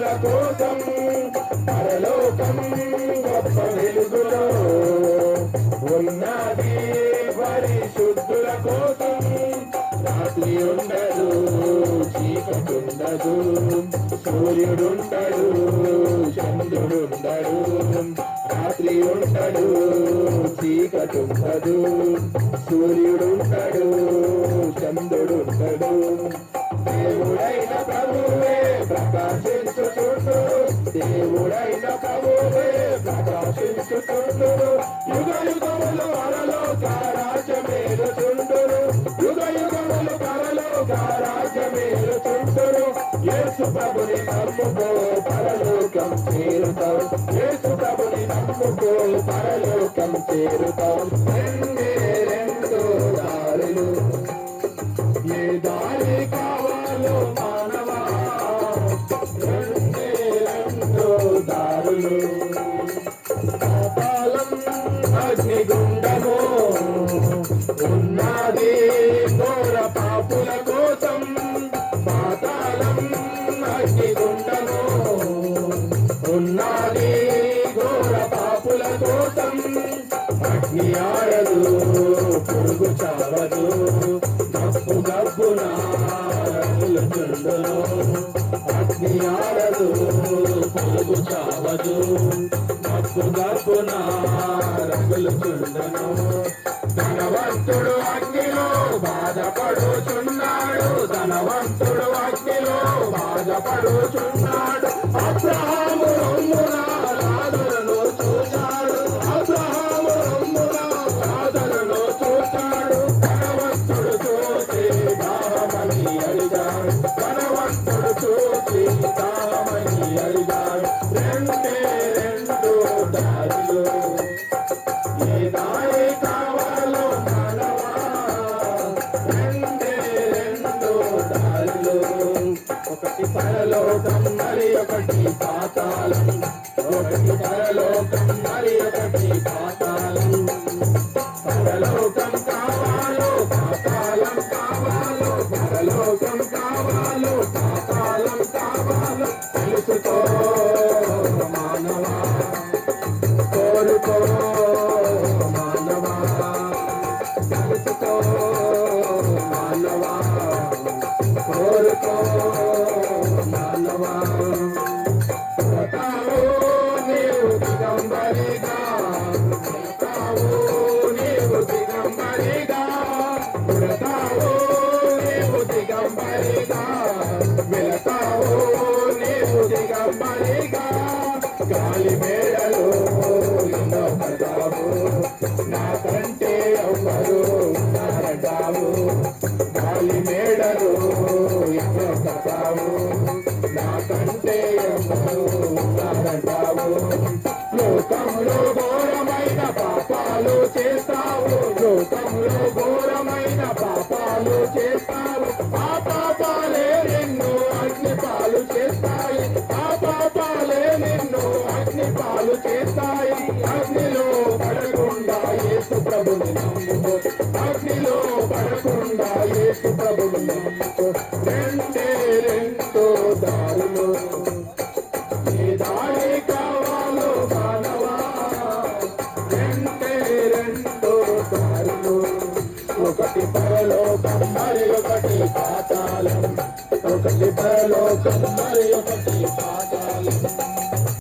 శుద్ధుల కోసం పరలోకం గొప్ప వెలుగులో ఉన్నది. పరిశుద్ధుల కోసం రాత్రి ఉండదు, చీకటుండదు, సూర్యుడుండడు, చంద్రుడుండడు. రాత్రి ఉండడు, చీకటుండదు, సూర్యుడుండడు, చంద్రుడుండడు. దేవుడైన ప్రభువే ప్రకాశించుచుండు, దేవుడైన ప్రభువే ప్రకాశించుచుండు. యుగ యుగములు పరలోక రాజ్యమేలుచుండును, యుగ యుగములు పరలోక రాజ్యమేలుచుండును. యేసు ప్రభుని నమ్ముకో పరలోకం చేరుతావు, యేసు ప్రభుని నమ్ముకో పరలోకం చేరుతావు. రెండే రెండు దారులు, ఏ దారి కావాలో మానవా, రెండే రెండు దారులు. పాతాళం అగ్నిగుండము ఉన్నది ఘోర పాపుల కోసం, పాతాళం అగ్నిగుండము ఉన్నది ఘోర పాపుల కోసం. అగ్ని ఆడదు, పురుగు చావదు, గబ్బు గబ్బున రగులుచుండును. అగ్ని ఆడదు, పురుగు చావదు, గబ్బు గబ్బున రగులుచుండును. ధనవంతుడు అగ్నిలో బాధపడుచున్నాడు, ధనవంతుడు అగ్నిలో బాధపడుచున్నాడు. అబ్రహాము రొమ్మున లాజరును చూశాడు, అబ్రహాము రొమ్మున లాజరును చూశాడు. ధనవంతుడు చూసి దాహమని అడిగాడు, ధనవంతుడు చూసి దాహమని అడిగాడు. రెండే రెండు దారులు, ఏ దారి కావాలో మానవా, రెండే రెండు దారులు. ఒకటి పరలోకం మరి ఒకటి పాతాళం, ఒకటి పరలోకం మరి ఒకటి పాతాళం. పరలోకం కావాలో పాతాళం కావాలో, పరలోకం కావాలో పాతాళం కావాలో తెలుసుకో మానవా, కోరుకో మానవా, తెలుసుకో మానవా, కోరుకో మానవా. పుడతావు నీవు దిగంబరిగా, పుడతావు నీవు దిగంబరిగా, పుడతావు నీవు దిగంబరిగా, వెళతావు నీవు దిగంబరిగా. గాలి మేడలో ఎన్నో పడతావు, నాకంటే ఎవ్వరు ఉన్నారంటావు. గాలి మేడలో ఎన్నో పడతావు, నాకంటే ఎవ్వరు ఉన్నారంటావు. లోకంలో ఘోరమైన పాపాలు చేస్తావు, లోకంలో ఘోరమైన పాపాలు చేస్తావు. ఆ పాపాలే నిన్ను అగ్ని పాలు చేస్తాయి, ఆ పాపాలే నిన్ను అగ్ని పాలు చేస్తాయి. అగ్నిలో పడకుండా యేసు ప్రభుని నమ్ముకో, అగ్నిలో పడకుండా యేసు ప్రభుని నమ్ముకో. రెండే రెండు దారులు, ఏ దారి కావాలో మానవా, రెండే రెండు దారులు. ఒకటి పరలోకం మరి ఒకటి పాతాళం, ఒకటి పరలోకం మరి ఒకటి